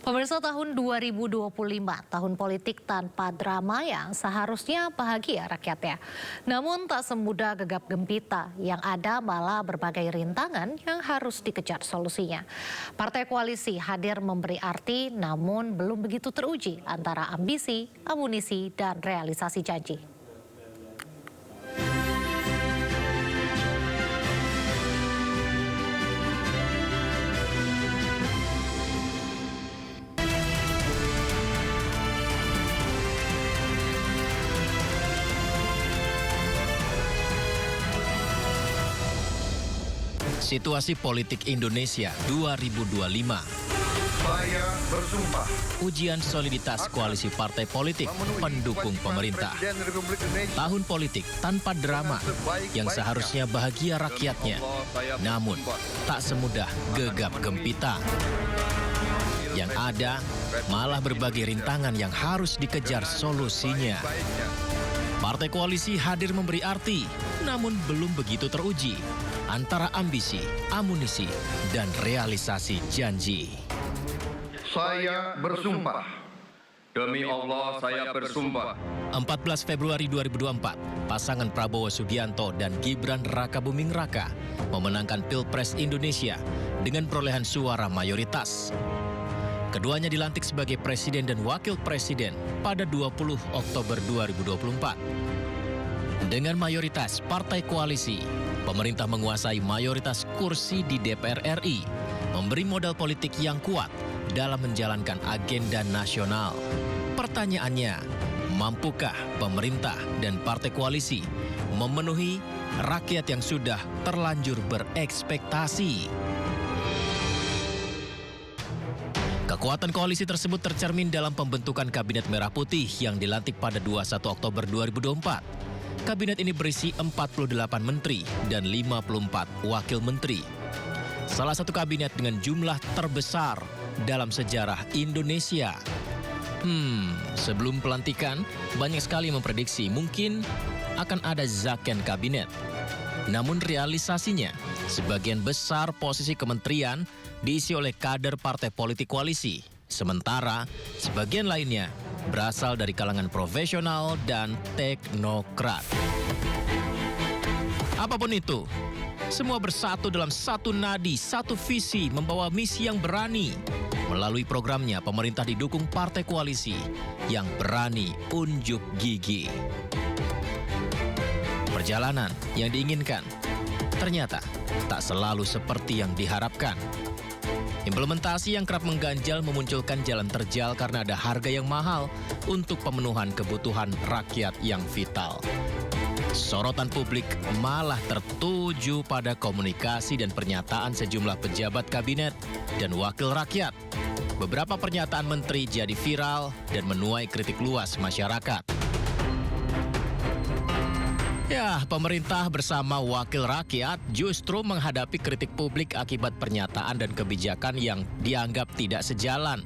Pemirsa, tahun 2025, tahun politik tanpa drama yang seharusnya bahagia rakyatnya. Namun tak semudah gegap gempita, yang ada malah berbagai rintangan yang harus dikejar solusinya. Partai koalisi hadir memberi arti namun belum begitu teruji antara ambisi, amunisi, dan realisasi janji. Situasi politik Indonesia 2025. Saya bersumpah Ujian soliditas koalisi partai politik pendukung pemerintah. Tahun politik tanpa drama yang seharusnya bahagia rakyatnya, namun tak semudah gegap gempita. Yang ada malah berbagai rintangan yang harus dikejar solusinya. Partai koalisi hadir memberi arti, namun belum begitu teruji antara ambisi, amunisi, dan realisasi janji. Saya bersumpah. Demi Allah saya bersumpah. 14 Februari 2024, pasangan Prabowo Subianto dan Gibran Rakabuming Raka memenangkan Pilpres Indonesia dengan perolehan suara mayoritas. Keduanya dilantik sebagai presiden dan wakil presiden pada 20 Oktober 2024. Dengan mayoritas partai koalisi, pemerintah menguasai mayoritas kursi di DPR RI, memberi modal politik yang kuat dalam menjalankan agenda nasional. Pertanyaannya, mampukah pemerintah dan partai koalisi memenuhi rakyat yang sudah terlanjur berekspektasi? Kekuatan koalisi tersebut tercermin dalam pembentukan Kabinet Merah Putih yang dilantik pada 21 Oktober 2024. Kabinet ini berisi 48 menteri dan 54 wakil menteri. Salah satu kabinet dengan jumlah terbesar dalam sejarah Indonesia. Sebelum pelantikan, banyak sekali yang memprediksi mungkin akan ada zaken kabinet. Namun realisasinya, sebagian besar posisi kementerian diisi oleh kader partai politik koalisi. Sementara, sebagian lainnya berasal dari kalangan profesional dan teknokrat. Apapun itu, semua bersatu dalam satu nadi, satu visi, membawa misi yang berani. Melalui programnya, pemerintah didukung partai koalisi yang berani unjuk gigi. Perjalanan yang diinginkan ternyata tak selalu seperti yang diharapkan. Implementasi yang kerap mengganjal memunculkan jalan terjal karena ada harga yang mahal untuk pemenuhan kebutuhan rakyat yang vital. Sorotan publik malah tertuju pada komunikasi dan pernyataan sejumlah pejabat kabinet dan wakil rakyat. Beberapa pernyataan menteri jadi viral dan menuai kritik luas masyarakat. Ya, pemerintah bersama wakil rakyat justru menghadapi kritik publik akibat pernyataan dan kebijakan yang dianggap tidak sejalan.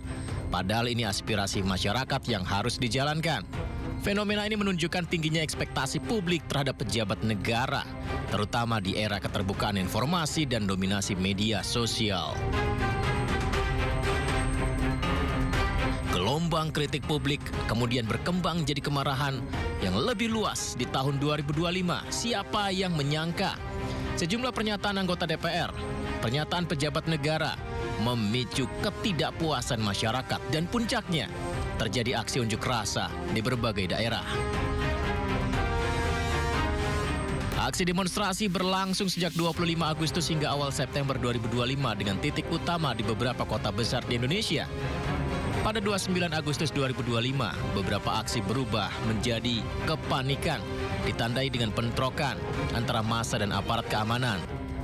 Padahal ini aspirasi masyarakat yang harus dijalankan. Fenomena ini menunjukkan tingginya ekspektasi publik terhadap pejabat negara, terutama di era keterbukaan informasi dan dominasi media sosial. Gelombang kritik publik kemudian berkembang jadi kemarahan yang lebih luas di tahun 2025. Siapa yang menyangka? Sejumlah pernyataan anggota DPR, pernyataan pejabat negara memicu ketidakpuasan masyarakat dan puncaknya terjadi aksi unjuk rasa di berbagai daerah. Aksi demonstrasi berlangsung sejak 25 Agustus hingga awal September 2025 dengan titik utama di beberapa kota besar di Indonesia. Pada 29 Agustus 2025, beberapa aksi berubah menjadi kepanikan, ditandai dengan penentrokan antara massa dan aparat keamanan,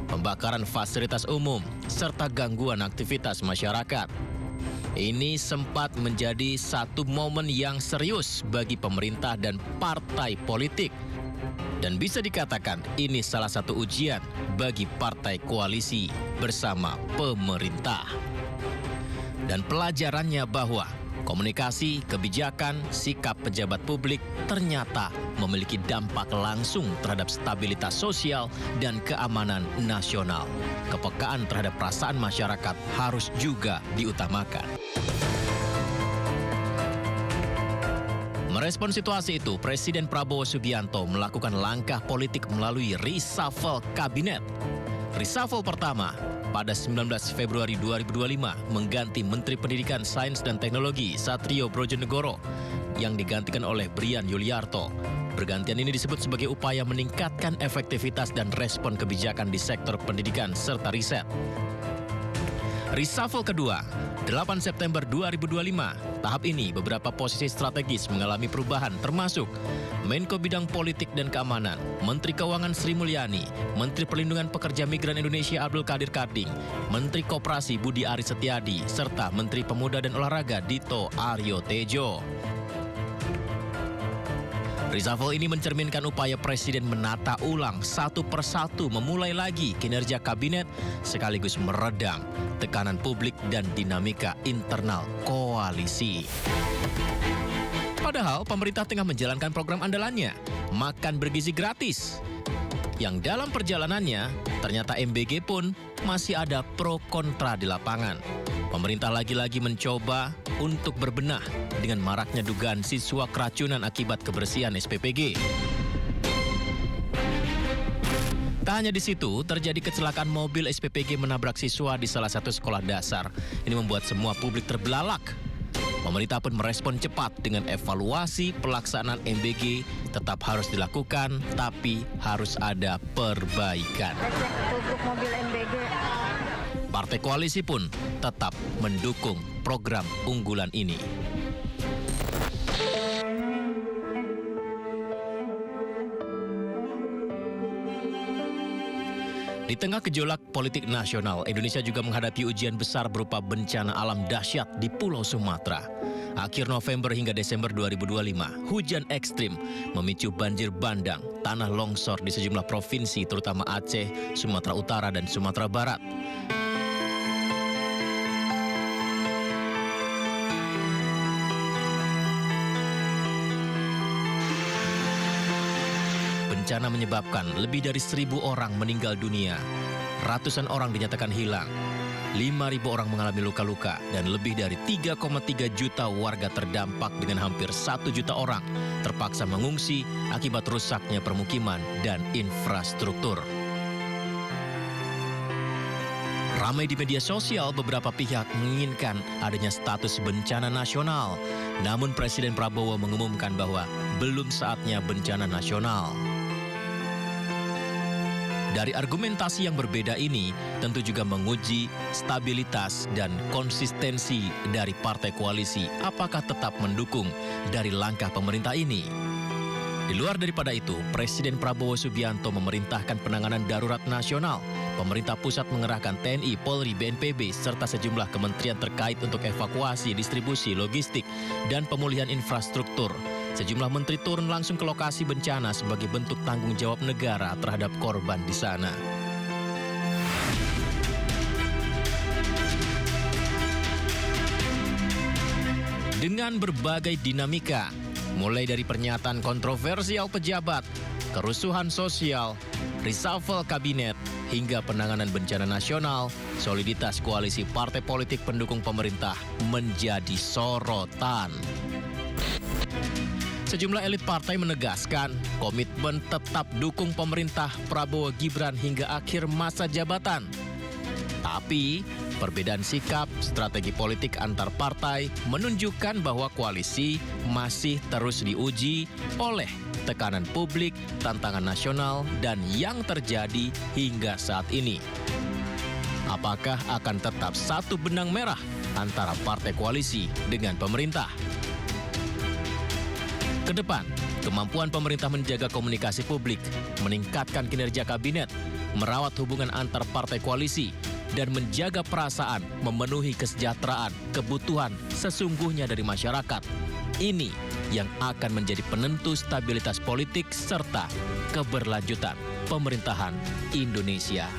pembakaran fasilitas umum, serta gangguan aktivitas masyarakat. Ini sempat menjadi satu momen yang serius bagi pemerintah dan partai politik. Dan bisa dikatakan ini salah satu ujian bagi partai koalisi bersama pemerintah. Dan pelajarannya bahwa komunikasi, kebijakan, sikap pejabat publik ternyata memiliki dampak langsung terhadap stabilitas sosial dan keamanan nasional. Kepekaan terhadap perasaan masyarakat harus juga diutamakan. Merespon situasi itu, Presiden Prabowo Subianto melakukan langkah politik melalui reshuffle kabinet. Reshuffle pertama pada 19 Februari 2025 mengganti Menteri Pendidikan, Sains dan Teknologi Satrio Brojonegoro yang digantikan oleh Brian Yuliarto. Pergantian ini disebut sebagai upaya meningkatkan efektivitas dan respon kebijakan di sektor pendidikan serta riset. Reshuffle kedua, 8 September 2025. Tahap ini beberapa posisi strategis mengalami perubahan termasuk Menko Bidang Politik dan Keamanan, Menteri Keuangan Sri Mulyani, Menteri Perlindungan Pekerja Migran Indonesia Abdul Qadir Karding, Menteri Koperasi Budi Aris Setiadi, serta Menteri Pemuda dan Olahraga Dito Aryo Tejo. Reshuffle ini mencerminkan upaya Presiden menata ulang satu persatu memulai lagi kinerja kabinet sekaligus meredam tekanan publik dan dinamika internal koalisi. Padahal pemerintah tengah menjalankan program andalannya, makan bergizi gratis. Yang dalam perjalanannya, ternyata MBG pun masih ada pro kontra di lapangan. Pemerintah lagi-lagi mencoba untuk berbenah dengan maraknya dugaan siswa keracunan akibat kebersihan SPPG. Tak hanya di situ, terjadi kecelakaan mobil SPPG menabrak siswa di salah satu sekolah dasar. Ini membuat semua publik terbelalak. Pemerintah pun merespon cepat dengan evaluasi pelaksanaan MBG tetap harus dilakukan, tapi harus ada perbaikan. Untuk mobil MBG. Partai koalisi pun tetap mendukung program unggulan ini. Di tengah gejolak politik nasional, Indonesia juga menghadapi ujian besar berupa bencana alam dahsyat di Pulau Sumatera. Akhir November hingga Desember 2025, hujan ekstrim memicu banjir bandang, tanah longsor di sejumlah provinsi terutama Aceh, Sumatera Utara, dan Sumatera Barat. Bencana menyebabkan lebih dari 1.000 orang meninggal dunia, ratusan orang dinyatakan hilang, 5.000 orang mengalami luka-luka, dan lebih dari 3,3 juta warga terdampak dengan hampir 1 juta orang terpaksa mengungsi akibat rusaknya permukiman dan infrastruktur. Ramai di media sosial, beberapa pihak menginginkan adanya status bencana nasional. Namun Presiden Prabowo mengumumkan bahwa belum saatnya bencana nasional. Dari argumentasi yang berbeda ini, tentu juga menguji stabilitas dan konsistensi dari partai koalisi apakah tetap mendukung dari langkah pemerintah ini. Di luar daripada itu, Presiden Prabowo Subianto memerintahkan penanganan darurat nasional. Pemerintah pusat mengerahkan TNI, Polri, BNPB, serta sejumlah kementerian terkait untuk evakuasi, distribusi, logistik, dan pemulihan infrastruktur. Sejumlah menteri turun langsung ke lokasi bencana sebagai bentuk tanggung jawab negara terhadap korban di sana. Dengan berbagai dinamika, mulai dari pernyataan kontroversial pejabat, kerusuhan sosial, reshuffle kabinet, hingga penanganan bencana nasional, soliditas koalisi partai politik pendukung pemerintah menjadi sorotan. Sejumlah elit partai menegaskan komitmen tetap dukung pemerintah Prabowo Gibran hingga akhir masa jabatan. Tapi, perbedaan sikap, strategi politik antar partai menunjukkan bahwa koalisi masih terus diuji oleh tekanan publik, tantangan nasional, dan yang terjadi hingga saat ini. Apakah akan tetap satu benang merah antara partai koalisi dengan pemerintah? Kedepan, kemampuan pemerintah menjaga komunikasi publik, meningkatkan kinerja kabinet, merawat hubungan antar partai koalisi, dan menjaga perasaan memenuhi kesejahteraan, kebutuhan sesungguhnya dari masyarakat. Ini yang akan menjadi penentu stabilitas politik serta keberlanjutan pemerintahan Indonesia.